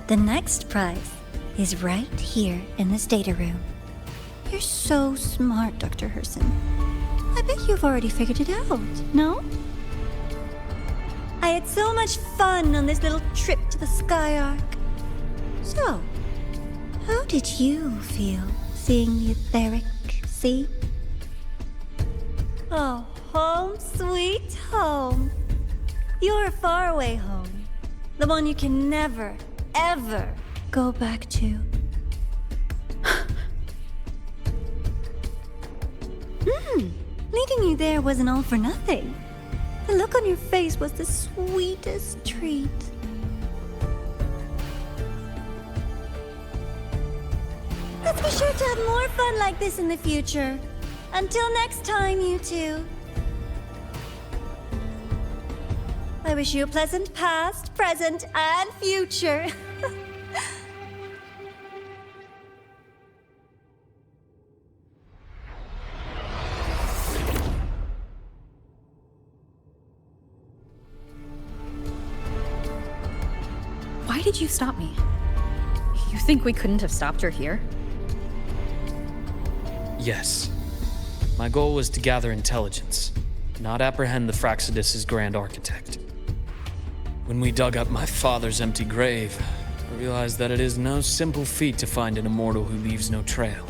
The next prize is right here in this data room. You're so smart, Dr. Herson. I bet you've already figured it out, no? I had so much fun on this little trip to the Sky Arc. So, how did you feel seeing the etheric sea? Oh, home sweet home. Your faraway home. The one you can never, ever go back to. Leading you there wasn't all for nothing. The look on your face was the sweetest treat. Let's be sure to have more fun like this in the future. Until next time, you two. I wish you a pleasant past, present, and future.
Why did you stop me? You think we couldn't have stopped her here?
Yes. My goal was to gather intelligence, not apprehend the Fraxidus' grand architect. When we dug up my father's empty grave, I realized that it is no simple feat to find an immortal who leaves no trail.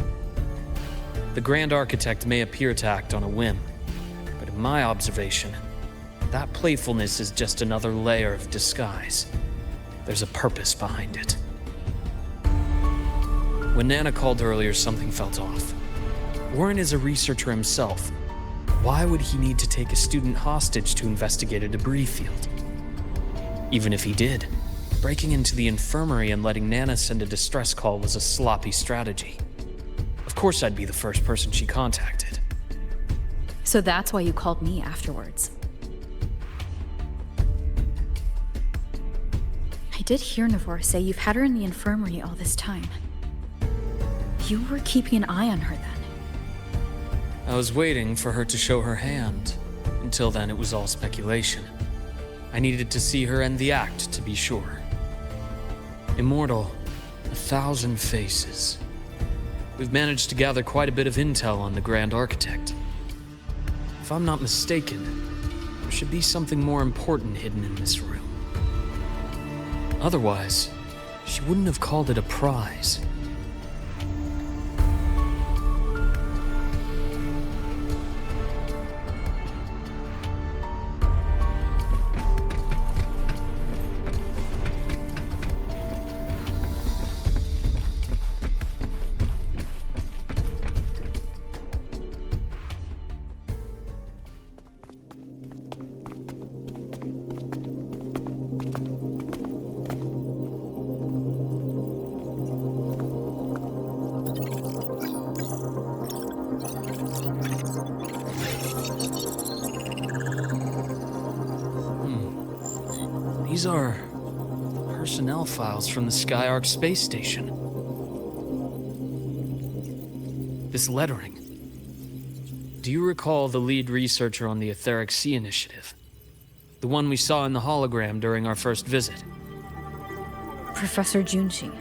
The grand architect may appear to act on a whim, but in my observation, that playfulness is just another layer of disguise. There's a purpose behind it. When Nana called earlier, something felt off. Warren is a researcher himself. Why would he need to take a student hostage to investigate a debris field? Even if he did, breaking into the infirmary and letting Nana send a distress call was a sloppy strategy. Of course I'd be the first person she contacted.
So that's why you called me afterwards. I did hear Navor say you've had her in the infirmary all this time. You were keeping an eye on her then.
I was waiting for her to show her hand. Until then, it was all speculation. I needed to see her end the act to be sure. Immortal, 1,000 faces. We've managed to gather quite a bit of intel on the Grand Architect. If I'm not mistaken, there should be something more important hidden in this room. Otherwise, she wouldn't have called it a prize. These are personnel files from the Skyark space station. This lettering. Do you recall the lead researcher on the Etheric Sea Initiative? The one we saw in the hologram during our first visit?
Professor Junshi.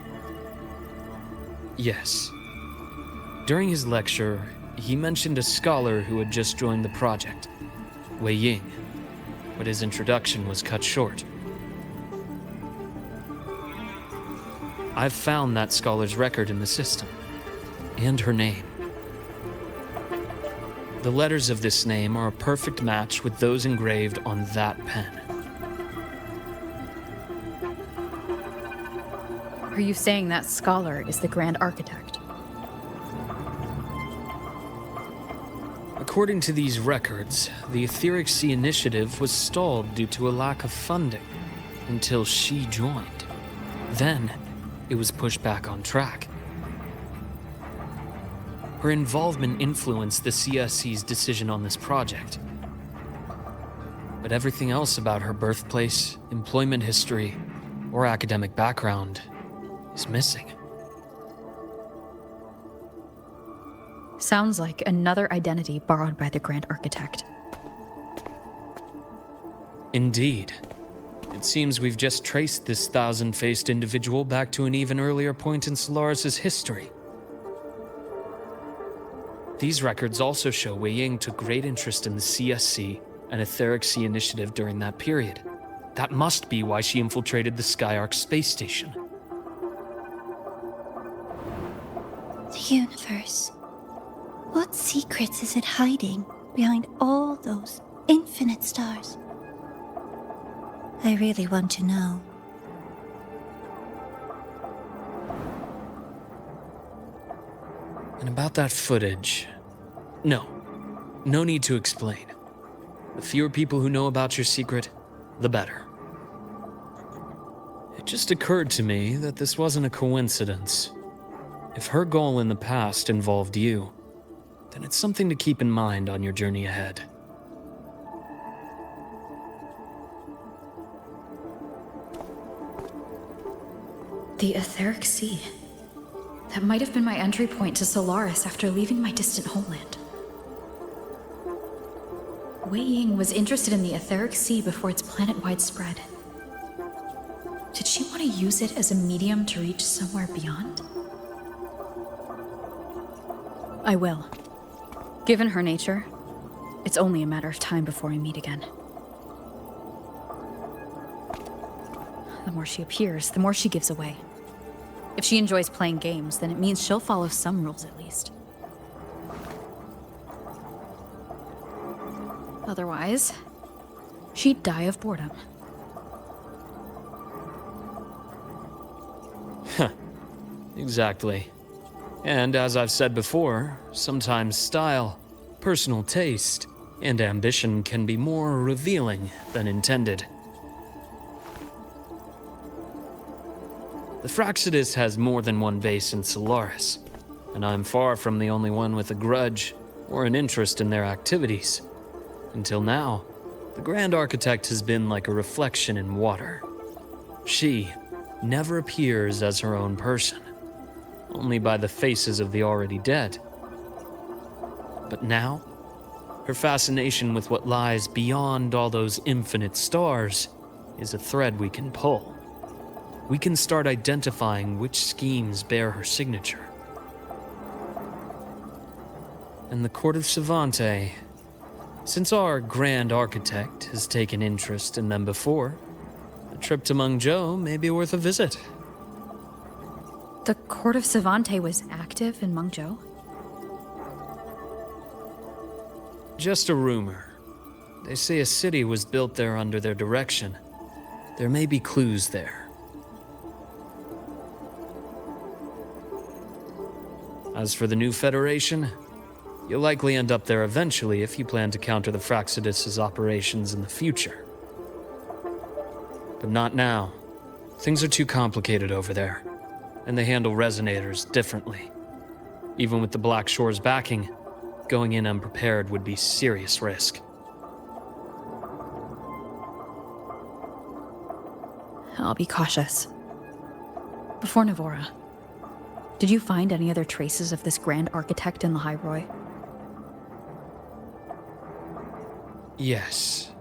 Yes. During his lecture, he mentioned a scholar who had just joined the project, Wei Ying, but his introduction was cut short. I've found that scholar's record in the system, and her name. The letters of this name are a perfect match with those engraved on that pen.
Are you saying that scholar is the Grand Architect?
According to these records, the Etheric Sea Initiative was stalled due to a lack of funding until she joined. Then, it was pushed back on track. Her involvement influenced the CSC's decision on this project. But everything else about her birthplace, employment history, or academic background is missing.
Sounds like another identity borrowed by the Grand Architect.
Indeed. It seems we've just traced this 1,000-faced individual back to an even earlier point in Solaris' history. These records also show Wei Ying took great interest in the CSC and Etheric Sea Initiative during that period. That must be why she infiltrated the Skyark space station.
The universe. What secrets is it hiding behind all those infinite stars? I really want to know.
And about that footage... No need to explain. The fewer people who know about your secret, the better. It just occurred to me that this wasn't a coincidence. If her goal in the past involved you, then it's something to keep in mind on your journey ahead.
The Etheric Sea. That might have been my entry point to Solaris after leaving my distant homeland. Wei Ying was interested in the Etheric Sea before its planet-wide spread. Did she want to use it as a medium to reach somewhere beyond? I will. Given her nature, it's only a matter of time before we meet again. The more she appears, the more she gives away. If she enjoys playing games, then it means she'll follow some rules at least. Otherwise, she'd die of boredom.
Exactly. And as I've said before, sometimes style, personal taste, and ambition can be more revealing than intended. The Fractsidus has more than one base in Solaris, and I'm far from the only one with a grudge or an interest in their activities. Until now, the Grand Architect has been like a reflection in water. She never appears as her own person, only by the faces of the already dead. But now, her fascination with what lies beyond all those infinite stars is a thread we can pull. We can start identifying which schemes bear her signature. And the Court of Savante, since our Grand Architect has taken interest in them before, a trip to Mungzhou may be worth a visit.
The Court of Savante was active in Mungzhou?
Just a rumor. They say a city was built there under their direction. There may be clues there. As for the new Federation, you'll likely end up there eventually if you plan to counter the Fractsidus' operations in the future. But not now. Things are too complicated over there, and they handle resonators differently. Even with the Black Shore's backing, going in unprepared would be serious risk.
I'll be cautious. Before Navora, did you find any other traces of this Grand Architect in the High Roy?
Yes.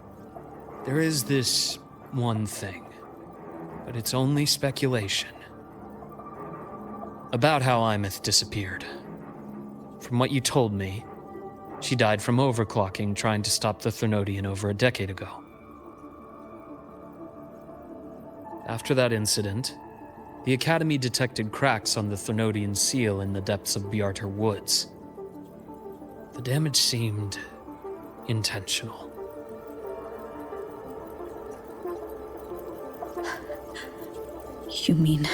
There is this one thing, but it's only speculation. About how Imeth disappeared. From what you told me, she died from overclocking trying to stop the Threnodian over a decade ago. After that incident, the Academy detected cracks on the Threnodian seal in the depths of Bjartar Woods. The damage seemed intentional.
You mean...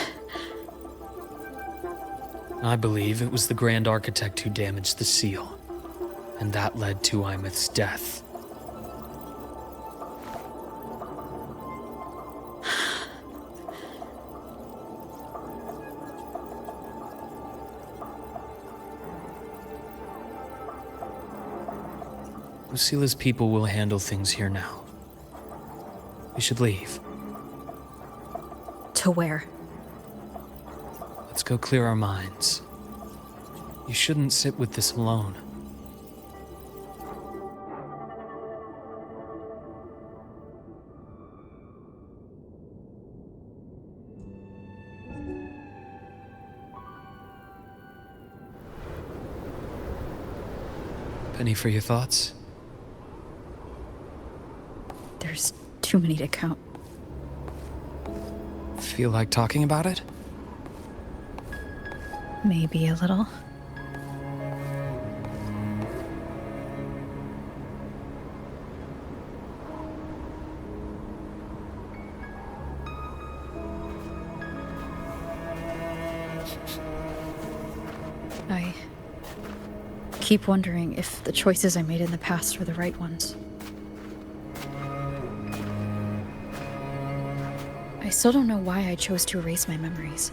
I believe it was the Grand Architect who damaged the seal, and that led to Imeth's death. Lucila's people will handle things here now. We should leave.
To where?
Let's go clear our minds. You shouldn't sit with this alone. Penny for your thoughts?
There's too many to count.
Feel like talking about it?
Maybe a little. I keep wondering if the choices I made in the past were the right ones. I still don't know why I chose to erase my memories.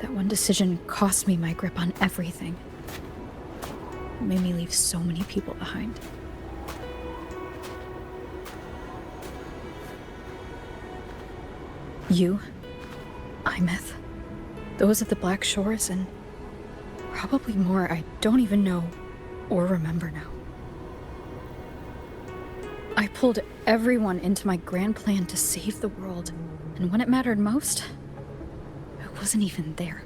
That one decision cost me my grip on everything. It made me leave so many people behind. You, Imeth, those of the Black Shores, and probably more I don't even know or remember now. I pulled everyone into my grand plan to save the world, and when it mattered most, I wasn't even there.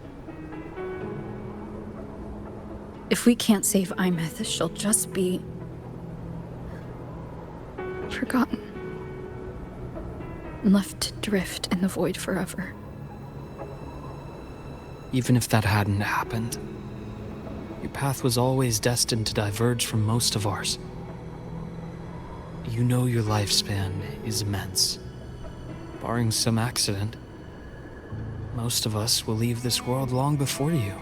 If we can't save Imeth, she'll just be forgotten. And left to drift in the void forever.
Even if that hadn't happened, your path was always destined to diverge from most of ours. You know your lifespan is immense. Barring some accident, most of us will leave this world long before you.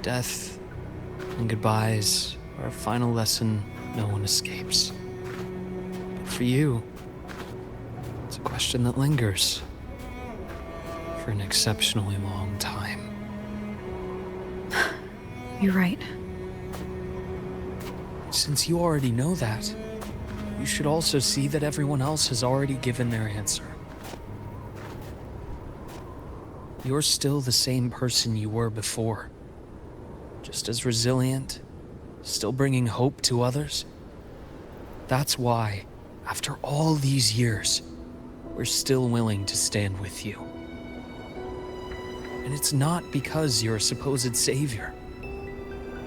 Death and goodbyes are a final lesson no one escapes. But for you, it's a question that lingers for an exceptionally long time.
You're right.
Since you already know that, you should also see that everyone else has already given their answer. You're still the same person you were before. Just as resilient, still bringing hope to others. That's why, after all these years, we're still willing to stand with you. And it's not because you're a supposed savior.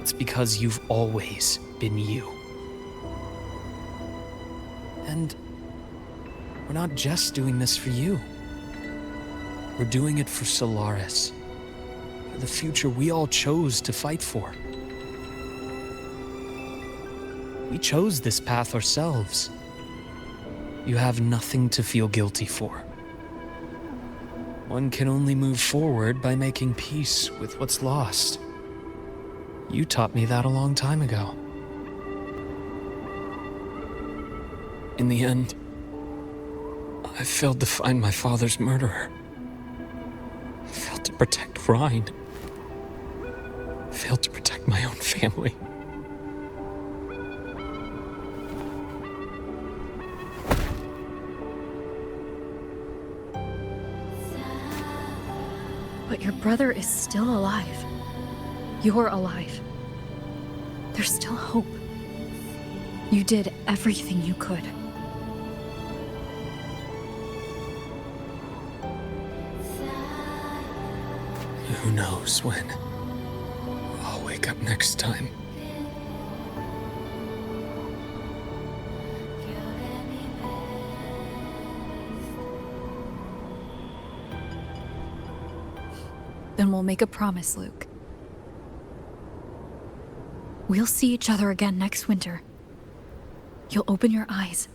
It's because you've always been you. And we're not just doing this for you. We're doing it for Solaris. For the future we all chose to fight for. We chose this path ourselves. You have nothing to feel guilty for. One can only move forward by making peace with what's lost. You taught me that a long time ago. In the end, I failed to find my father's murderer. I failed to protect Rhine. I failed to protect my own family.
But your brother is still alive. You're alive. There's still hope. You did everything you could.
Who knows when I'll wake up next time.
Then we'll make a promise, Luke. We'll see each other again next winter. You'll open your eyes,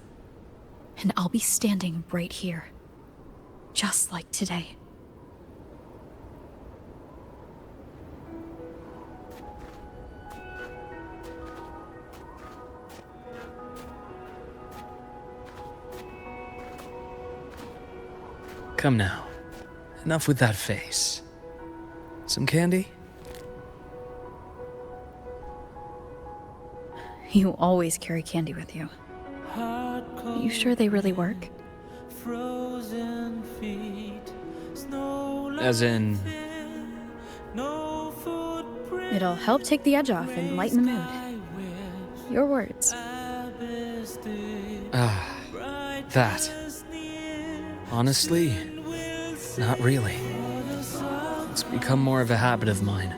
and I'll be standing right here. Just like today.
Come now. Enough with that face. Some candy?
You always carry candy with you. You sure they really work?
As in...
It'll help take the edge off and lighten the mood. Your words.
That. Honestly, not really. It's become more of a habit of mine.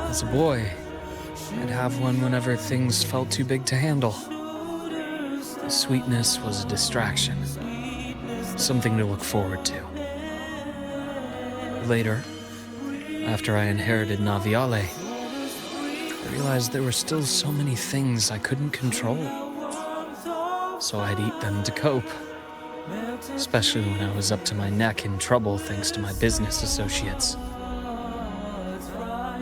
As a boy, I'd have one whenever things felt too big to handle. The sweetness was a distraction, something to look forward to. Later, after I inherited Naviale, I realized there were still so many things I couldn't control. So I'd eat them to cope, especially when I was up to my neck in trouble thanks to my business associates.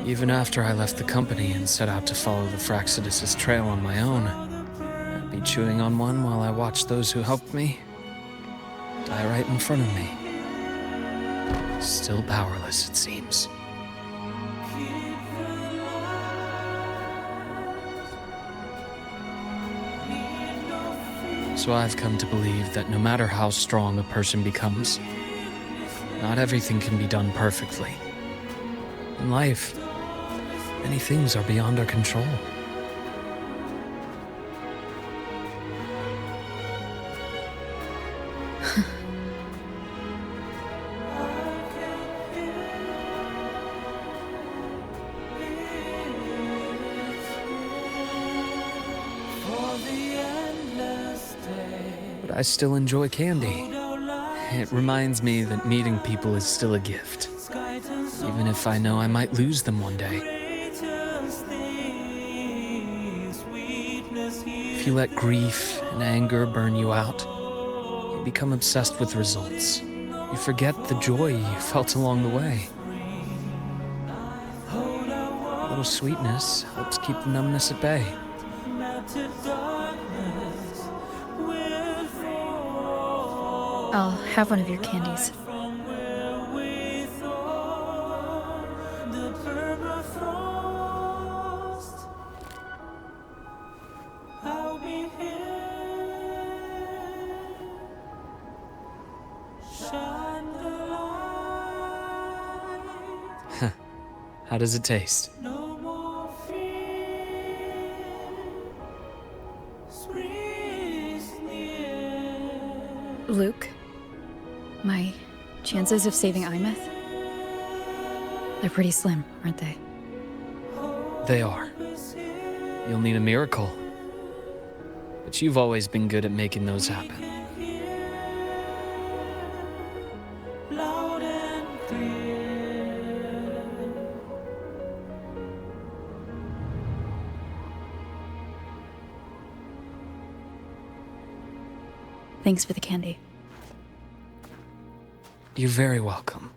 Even after I left the company and set out to follow the Fraxidus' trail on my own, I'd be chewing on one while I watched those who helped me die right in front of me. Still powerless, it seems. So I've come to believe that no matter how strong a person becomes, not everything can be done perfectly. In life, many things are beyond our control. I still enjoy candy. It reminds me that meeting people is still a gift, even if I know I might lose them one day. If you let grief and anger burn you out, you become obsessed with results. You forget the joy you felt along the way. A little sweetness helps keep the numbness at bay.
I'll have one of your candies.
How does it taste?
Luke, my chances of saving Imeth? They're pretty slim, aren't they?
They are. You'll need a miracle. But you've always been good at making those happen.
Thanks for the candy.
You're very welcome.